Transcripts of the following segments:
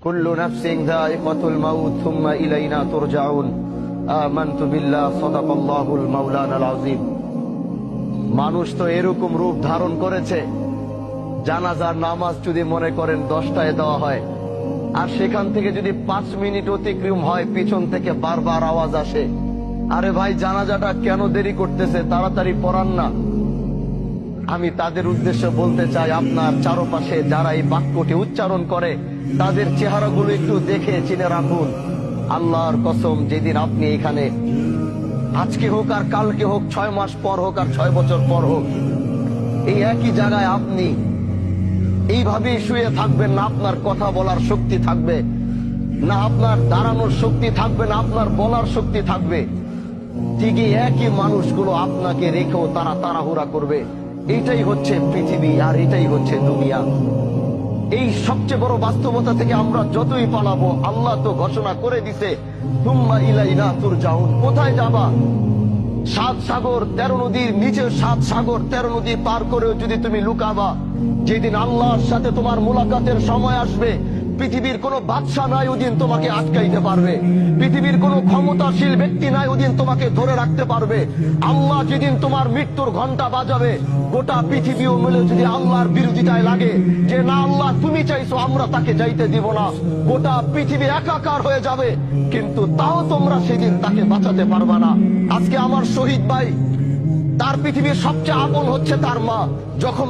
কুল্লু নাফসিন যায়িকাতুল মাউত সুম্মা ইলাইনা তুরজাউন। আমানতু বিল্লাহ, সাদাকাল্লাহুল মাওলানাল আযীম। মানুষ তো এরকম রূপ ধারণ করেছে, জানাজার নামাজ যদি মনে করেন 10টায় দেওয়া হয়, আর সেখান থেকে যদি 5 মিনিট অতিক্রম হয় পিছন থেকে বারবার আওয়াজ আসে, আরে ভাই জানাজাটা কেন দেরি করতেছে, তাড়াতাড়ি পড়ান না। আমি তাদের উদ্দেশ্যে বলতে চাই, আপনার চারপাশে যারা এই বাক্যটি উচ্চারণ করে তাদের চেহারাগুলো একটু দেখে চিনে রাখুন। আল্লাহর কসম, যেদিন আপনি এখানে, আজকে হোক আর কালকে হোক, 6 মাস পর হোক আর 6 বছর পর হোক, এই একই জায়গায় আপনি এইভাবেই শুয়ে থাকবেন, না আপনার কথা বলার শক্তি থাকবে, না আপনার দাঁড়ানোর শক্তি থাকবে, না আপনার বলার শক্তি থাকবে। ঠিকই একই মানুষগুলো আপনাকে রেখেও তারা তাড়াহুড়া করবে। এইটাই হচ্ছে পৃথিবী, আর এটাই হচ্ছে দুনিয়া। এই সবচেয়ে বড় বাস্তবতা থেকে আমরা যতই পালাবো, আল্লাহ তো ঘোষণা করে দিছে, সুম্মা ইলাইনা তুরজাউন। কোথায় যাবা? 7 সাগর 13 নদীর নিচে, 7 সাগর 13 নদী পার করেও যদি তুমি লুকাবা, যেদিন আল্লাহর সাথে তোমার মুলাকাতের সময় আসবে, পৃথিবীর কোন বাদশা নাই ওদিন তোমাকে আটকাইতে পারবে, পৃথিবীর কোন ক্ষমতাশীল ব্যক্তি নাই ওদিন তোমাকে ধরে রাখতে পারবে। আল্লাহ যেদিন তোমার মৃত্যুর ঘন্টা বাজাবে, গোটা পৃথিবীও মিলে যদি আল্লাহর বিরোধিতায় লাগে যে না আল্লাহ তুমি চাইছো, আমরা তাকে যাইতে দিব না, গোটা পৃথিবী একাকার হয়ে যাবে, কিন্তু তাও তোমরা সেদিন তাকে বাঁচাতে পারবা না। আজকে আমার শহীদ ভাই, তার পৃথিবীর সবচেয়ে আপন হচ্ছে তার মা। যখন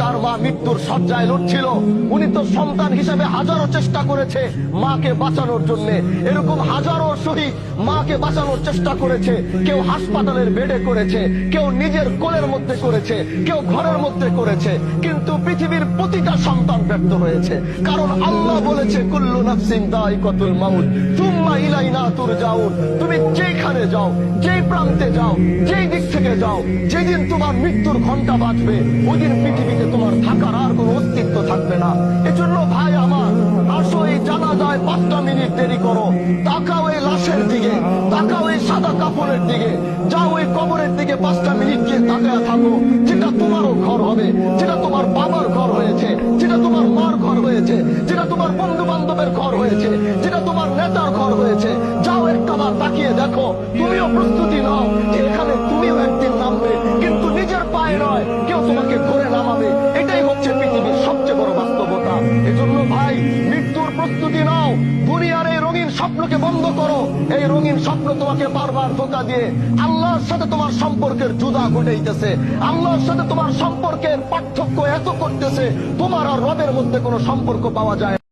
তার মা মৃত্যুর শয্যায় লড়ছিল, উনি তো সন্তান হিসেবে হাজারো চেষ্টা করেছে মাকে বাঁচানোর জন্য। এরকম হাজারো শহীদ মাকে বাঁচানোর চেষ্টা করেছে। কেউ হাসপাতালের বেডে করেছে, কেউ নিজের কোলের মধ্যে করেছে, কেউ ঘরের মধ্যে করেছে, কিন্তু পৃথিবীর প্রতিটা সন্তান ব্যর্থ হয়েছে। কারণ আল্লাহ বলেছে, কুল্লু নাফসিন যায়িকাতুল মাউত সুম্মা ইলাইনা তুরজাউন। তুমি যেখানে যাও, যেই প্রান্তে যাও, যেই দিক থেকে যাও, যেদিন তোমার মৃত্যুর ঘন্টা বাজবে, ওইদিন পৃথিবীতে তোমার থাকার আর কোন অস্তিত্ব থাকবে না। এজন্য ভাই আমার, আসো এই জানাজায় 5টা মিনিট দেরি করো, তাকাও এই লাশের দিকে, তাকাও এই সাদা কাপড়ের দিকে, যাও ওই কবরের দিকে 5টা মিনিট গিয়ে তাকায়া থাকো। যেটা তোমারও ঘর হবে, যেটা তোমার বাবার ঘর হয়েছে, যেটা তোমার মার ঘর হয়েছে, যেটা তোমার বন্ধু বান্ধবের ঘর হয়েছে, যেটা তোমার নেতার ঘর হয়েছে, যাও একটাবার তাকিয়ে দেখো। তুমিও প্রস্তুতি নাও যে এখানে তুমিও একদিন নামবে, কিন্তু নিজের পায়ে নয়, কেউ তোমাকে ধরে নামাবে। এটাই হচ্ছে পৃথিবীর সবচেয়ে বড় বাস্তবতা। এজন্য ভাই, মৃত্যুর প্রস্তুতি নাও। দুনিয়ার এই রঙিন স্বপ্নকে বন্ধ করো। এই রঙিন স্বপ্ন তোমাকে বারবার ধোঁকা দিয়ে আল্লাহর সাথে তোমার সম্পর্কের জুদা ঘটাইতেছে, আল্লাহর সাথে তোমার সম্পর্কের পার্থক্য এত করতেছে, তোমার আর রবের মধ্যে কোনো সম্পর্ক পাওয়া যায় না।